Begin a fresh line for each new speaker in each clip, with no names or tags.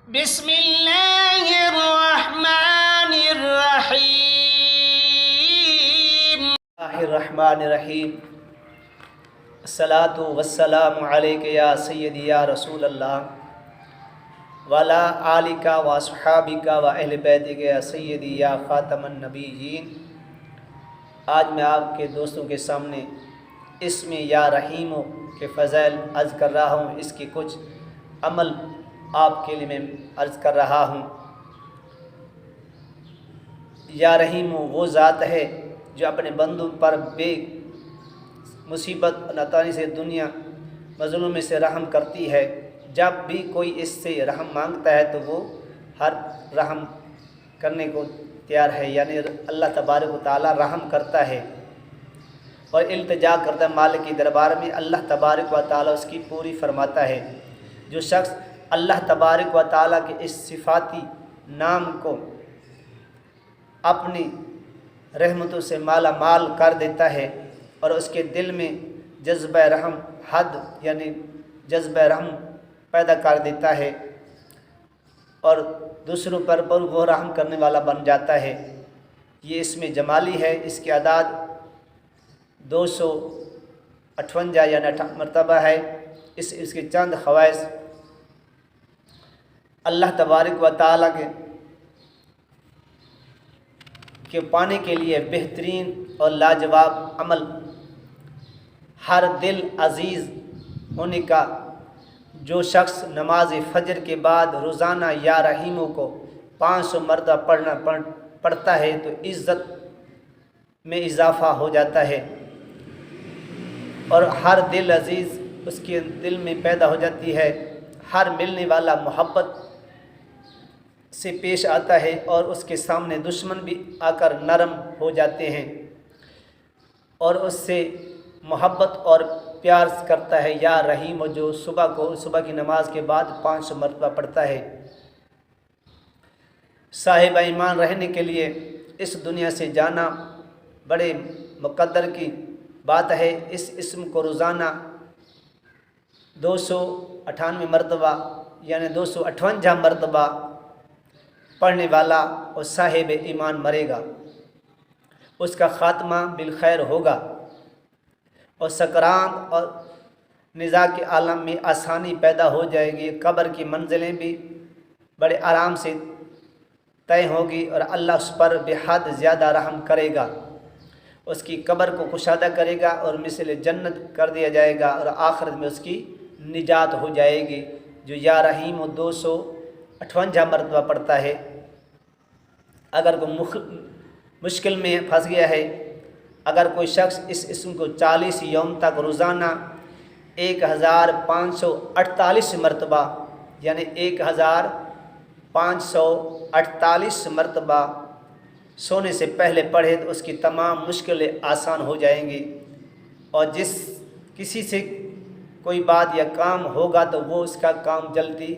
بسم اللہ الرحمن الرحیم
الرحمن الرحیم الصلاۃ والسلام علیک یا سیدی یا رسول اللہ وعلی آلک و اصحابک و اہل بیتک یا سیدی یا خاتم النبیین۔ آج میں آپ کے دوستوں کے سامنے اسم یا رحیم کے فضائل عرض کر رہا ہوں، اس کی کچھ عمل آپ کے لیے میں عرض کر رہا ہوں۔ یا رحیم وہ ذات ہے جو اپنے بندوں پر بے مصیبت نتانی سے دنیا مظلوم سے رحم کرتی ہے۔ جب بھی کوئی اس سے رحم مانگتا ہے تو وہ ہر رحم کرنے کو تیار ہے، یعنی اللہ تبارک و تعالی رحم کرتا ہے اور التجا کرتا ہے مالک کی دربار میں، اللہ تبارک و تعالی اس کی پوری فرماتا ہے۔ جو شخص اللہ تبارک و تعالی کے اس صفاتی نام کو اپنی رحمتوں سے مالا مال کر دیتا ہے اور اس کے دل میں جذبہ رحم یعنی جذبہ رحم پیدا کر دیتا ہے اور دوسروں پر وہ رحم کرنے والا بن جاتا ہے۔ یہ اس میں جمالی ہے، اس کی اعداد 258 یعنی 8 مرتبہ ہے۔ اس کے چند خواص اللہ تبارک و تعالیٰ کے پانے کے لیے بہترین اور لاجواب عمل، ہر دل عزیز ہونے کا۔ جو شخص نماز فجر کے بعد روزانہ یا رحیموں کو 500 مرتبہ پڑھتا ہے تو عزت میں اضافہ ہو جاتا ہے اور ہر دل عزیز اس کے دل میں پیدا ہو جاتی ہے۔ ہر ملنے والا محبت سے پیش آتا ہے اور اس کے سامنے دشمن بھی آ کر نرم ہو جاتے ہیں اور اس سے محبت اور پیار کرتا ہے۔ یا رحیم جو صبح کی نماز کے بعد 500 مرتبہ پڑھتا ہے۔ صاحب ایمان رہنے کے لیے اس دنیا سے جانا بڑے مقدر کی بات ہے۔ اس اسم کو روزانہ 298 مرتبہ یعنی 258 مرتبہ پڑھنے والا اور صاحب ایمان مرے گا، اس کا خاتمہ بالخیر ہوگا اور سکرات اور نزاع کے عالم میں آسانی پیدا ہو جائے گی۔ قبر کی منزلیں بھی بڑے آرام سے طے ہوگی اور اللہ اس پر بے حد زیادہ رحم کرے گا، اس کی قبر کو کشادہ کرے گا اور مثل جنت کر دیا جائے گا اور آخرت میں اس کی نجات ہو جائے گی۔ جو یا رحیم 258 مرتبہ پڑھتا ہے، اگر کوئی مشکل میں پھنس گیا ہے، اگر کوئی شخص اس اسم کو 40 یوم تک روزانہ 1548 مرتبہ یعنی 1548 مرتبہ سونے سے پہلے پڑھے تو اس کی تمام مشکلیں آسان ہو جائیں گی اور کسی سے کوئی بات یا کام ہوگا تو وہ اس کا کام جلدی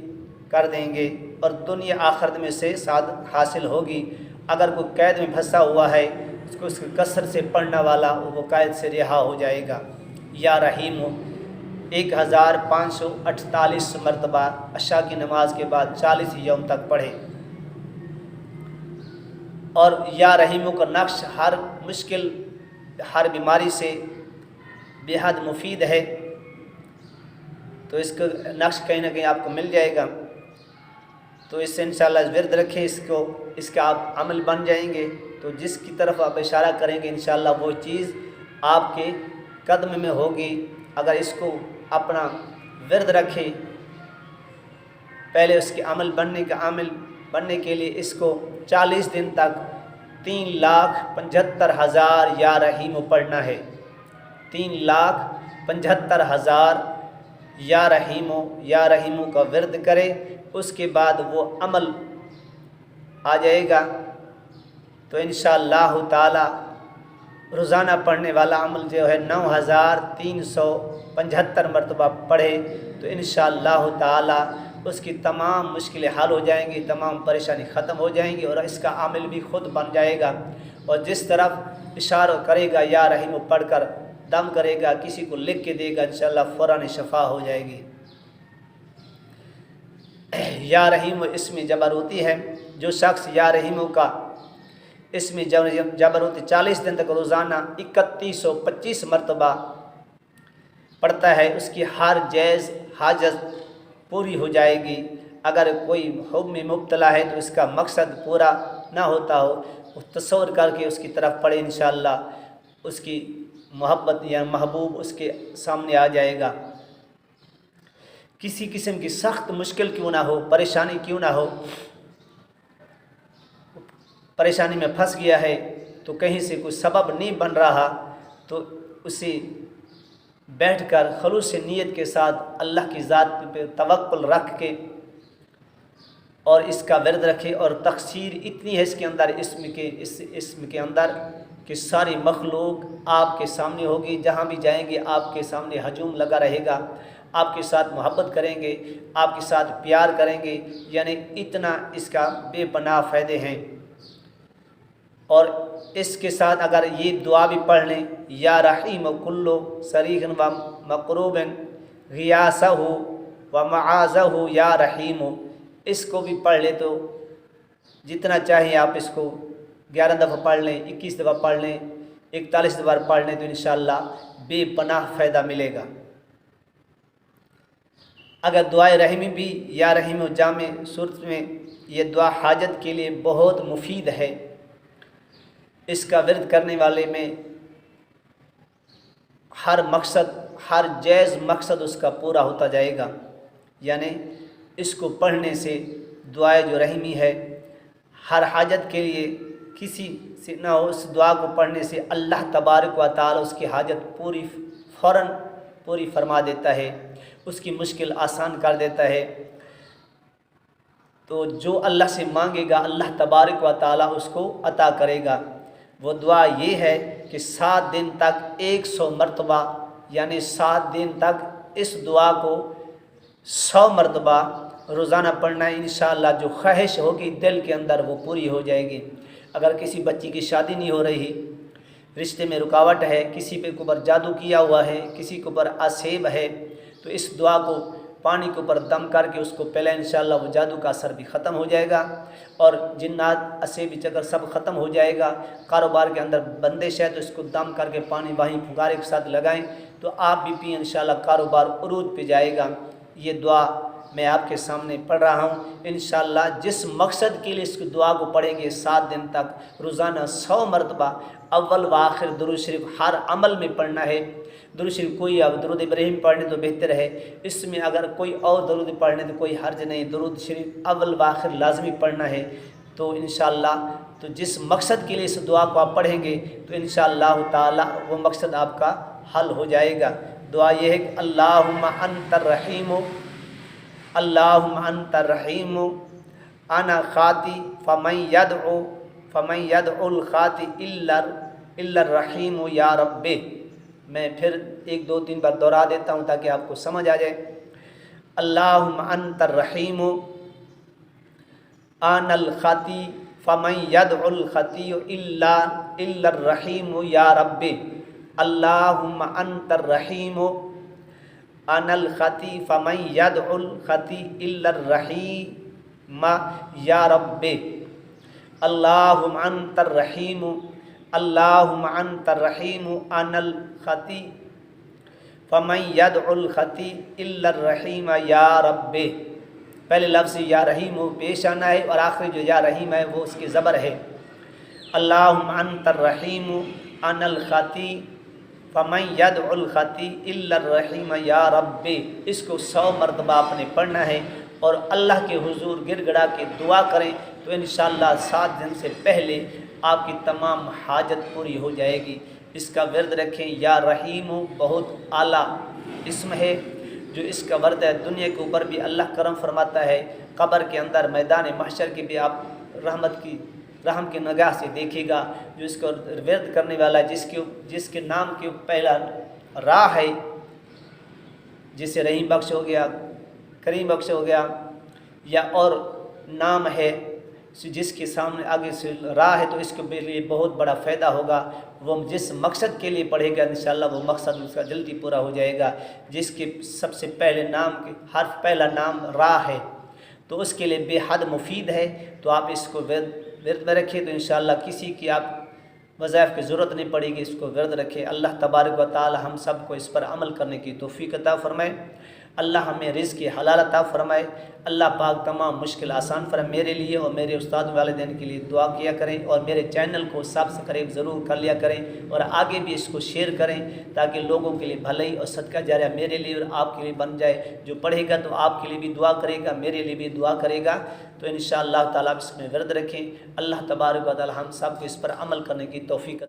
کر دیں گے اور دنیا آخرت میں سے سعادت حاصل ہوگی۔ اگر کوئی قید میں پھنسا ہوا ہے اس کی کثرت سے پڑھنے والا وہ قید سے رہا ہو جائے گا۔ یا رحیم 1548 مرتبہ عشاء کی نماز کے بعد 40 یوم تک پڑھے۔ اور یا رحیموں کا نقش ہر مشکل ہر بیماری سے بے حد مفید ہے، تو اس کا نقش کہیں نہ کہیں آپ کو مل جائے گا، تو اس سے انشاءاللہ ورد رکھیں، اس کا آپ عمل بن جائیں گے۔ تو جس کی طرف آپ اشارہ کریں گے انشاءاللہ وہ چیز آپ کے قدم میں ہوگی۔ اگر اس کو اپنا ورد رکھیں، پہلے اس کے عمل بننے کے لیے اس کو 40 دن تک 3,75,000 یا رحیم پڑھنا ہے۔ 3,75,000 یا رحیم کا ورد کرے، اس کے بعد وہ عمل آ جائے گا تو انشاءاللہ تعالی روزانہ پڑھنے والا عمل جو ہے 9,375 مرتبہ پڑھے تو انشاءاللہ تعالی اس کی تمام مشکلیں حل ہو جائیں گی، تمام پریشانی ختم ہو جائیں گی اور اس کا عمل بھی خود بن جائے گا۔ اور جس طرف اشارہ کرے گا یا رحیم پڑھ کر دم کرے گا، کسی کو لکھ کے دے گا، انشاءاللہ فوراً شفا ہو جائے گی۔ یا رحیم اس میں جبروتی ہے. جو شخص یا رحیم کا اس میں جبروتی 40 دن تک روزانہ 3125 مرتبہ پڑھتا ہے، اس کی ہر جائز حاجت پوری ہو جائے گی. اگر کوئی حب میں مبتلا ہے تو اس کا مقصد پورا نہ ہوتا ہو، تصور کر کے اس کی طرف پڑھے، انشاءاللہ اس کی محبت یا محبوب اس کے سامنے آ جائے گا. کسی قسم کی سخت مشکل کیوں نہ ہو، پریشانی کیوں نہ ہو، پریشانی میں پھنس گیا ہے تو کہیں سے کوئی سبب نہیں بن رہا تو اسے بیٹھ کر خلوص نیت کے ساتھ اللہ کی ذات پہ توکل رکھ کے اور اس کا ورد رکھے. اور تقصیر اتنی ہے اس کے اندر، اس اسم کے اندر کہ ساری مخلوق آپ کے سامنے ہوگی، جہاں بھی جائیں گے آپ کے سامنے ہجوم لگا رہے گا، آپ کے ساتھ محبت کریں گے، آپ کے ساتھ پیار کریں گے. یعنی اتنا اس کا بے پناہ فائدے ہیں. اور اس کے ساتھ اگر یہ دعا بھی پڑھ لیں، یا رحیم کلو صریح و مقروب غیاسہ و معاذہ یا رحیم، اس کو بھی پڑھ لیں تو جتنا چاہیں آپ اس کو 11 دفعہ پڑھ لیں، 21 دفعہ پڑھ لیں، 41 دفعہ پڑھ لیں تو انشاءاللہ بے پناہ فائدہ ملے گا. اگر دعائے رحیمی بھی یا رحیم جامع صورت میں، یہ دعا حاجت کے لیے بہت مفید ہے. اس کا ورد کرنے والے میں ہر مقصد، ہر جائز مقصد اس کا پورا ہوتا جائے گا. یعنی اس کو پڑھنے سے دعائے جو رحیمی ہے ہر حاجت کے لیے کسی سے نہ ہو، اس دعا کو پڑھنے سے اللہ تبارک و تعالی اس کی حاجت فوراً پوری فرما دیتا ہے، اس کی مشکل آسان کر دیتا ہے. تو جو اللہ سے مانگے گا اللہ تبارک و تعالی اس کو عطا کرے گا. وہ دعا یہ ہے کہ 7 دن تک 100 مرتبہ، یعنی 7 دن تک اس دعا کو 100 مرتبہ روزانہ پڑھنا ہے. انشاءاللہ جو خواہش ہوگی دل کے اندر وہ پوری ہو جائے گی. اگر کسی بچی کی شادی نہیں ہو رہی، رشتے میں رکاوٹ ہے، کسی پہ اوپر جادو کیا ہوا ہے، کسی کے اوپر آسیب ہے، تو اس دعا کو پانی کے اوپر دم کر کے اس کو پہلے انشاءاللہ وہ جادو کا اثر بھی ختم ہو جائے گا اور جنات اسیب چکر سب ختم ہو جائے گا. کاروبار کے اندر بندش ہے تو اس کو دم کر کے پانی وہیں پھگارے کے ساتھ لگائیں تو آپ بھی پئیں، انشاءاللہ کاروبار عروج پہ جائے گا. یہ دعا میں آپ کے سامنے پڑھ رہا ہوں. انشاءاللہ جس مقصد کے لیے اس کی دعا کو پڑھیں گے 7 دن تک روزانہ 100 مرتبہ اول و آخر درود شریف ہر عمل میں پڑھنا ہے. درود شریف کوئی اب درود ابراہیم پڑھنے تو بہتر ہے، اس میں اگر کوئی اور درود پڑھنے تو کوئی حرج نہیں، درود شریف اول و آخر لازمی پڑھنا ہے. تو انشاءاللہ تو جس مقصد کے لیے اس دعا کو آپ پڑھیں گے تو انشاءاللہ تعالی وہ مقصد آپ کا حل ہو جائے گا. دعا یہ ہے کہ اللہم انت الرحیم، اللہم انت الرحیم انا خاطی فمن یدعو الخاطی الا الرحیم یا رب. میں پھر 1 2 3 بار دہرا دیتا ہوں تاکہ آپ کو سمجھ آ جائے. اللہم انت الرحیم انا الخاطی فمن یدعو الخطی الا الرحیم یا رب. اللہم انت الرحیم انا الخطی فمن یدعو الخطی الا الرحیم یا رب. اللہم انت الرحیم، اللہم انت الرحیم انا الخطی فمن یدعو الخطی الا الرحیم یا رب. پہلے لفظ یا رحیم پیش آنا ہے اور آخری جو یا رحیم ہے وہ اس کی زبر ہے. اللہم انت الرحیم انا الخطی فمن یدعو الخطی الا الرحیم یا رب. اس کو 100 مرتبہ آپ نے پڑھنا ہے اور اللہ کے حضور گر گڑا کے دعا کریں تو انشاءاللہ 7 دن سے پہلے آپ کی تمام حاجت پوری ہو جائے گی. اس کا ورد رکھیں. یا رحیم بہت اعلیٰ اسم ہے جو اس کا ورد ہے. دنیا کے اوپر بھی اللہ کرم فرماتا ہے، قبر کے اندر میدان محشر کے بھی آپ رحم کی نگاہ سے دیکھے گا. جو اس کو ورد کرنے والا جس کے نام کے پہلا را ہے، جسے رحیم بخش ہو گیا، کریم بخش ہو گیا، یا اور نام ہے جس کے سامنے آگے سے راہ ہے تو اس کے لیے بہت بڑا فائدہ ہوگا. وہ جس مقصد کے لیے پڑھے گا انشاءاللہ وہ مقصد اس کا جلدی پورا ہو جائے گا. جس کے سب سے پہلے نام کے حرف پہلا نام را ہے تو اس کے لیے بے حد مفید ہے، تو آپ اس کو ورد میں رکھیں تو انشاءاللہ کسی کی آپ وظائف کی ضرورت نہیں پڑے گی، اس کو ورد رکھیں۔ اللہ تبارک و تعالی ہم سب کو اس پر عمل کرنے کی توفیق عطا فرمائے، اللہ ہمیں رزق حلال عطا فرمائے، اللہ پاک تمام مشکل آسان فرمائے۔ میرے لیے اور میرے استاد والدین کے لیے دعا کیا کریں، اور میرے چینل کو سبسکرائب ضرور کر لیا کریں، اور آگے بھی اس کو شیئر کریں تاکہ لوگوں کے لیے بھلائی اور صدقہ جاریہ میرے لیے اور آپ کے لیے بن جائے۔ جو پڑھے گا تو آپ کے لیے بھی دعا کرے گا، میرے لیے بھی دعا کرے گا۔ تو انشاءاللہ تعالیٰ اس میں ورد رکھیں۔ اللہ تبارک و تعالی ہم سب کو اس پر عمل کرنے کی توفیق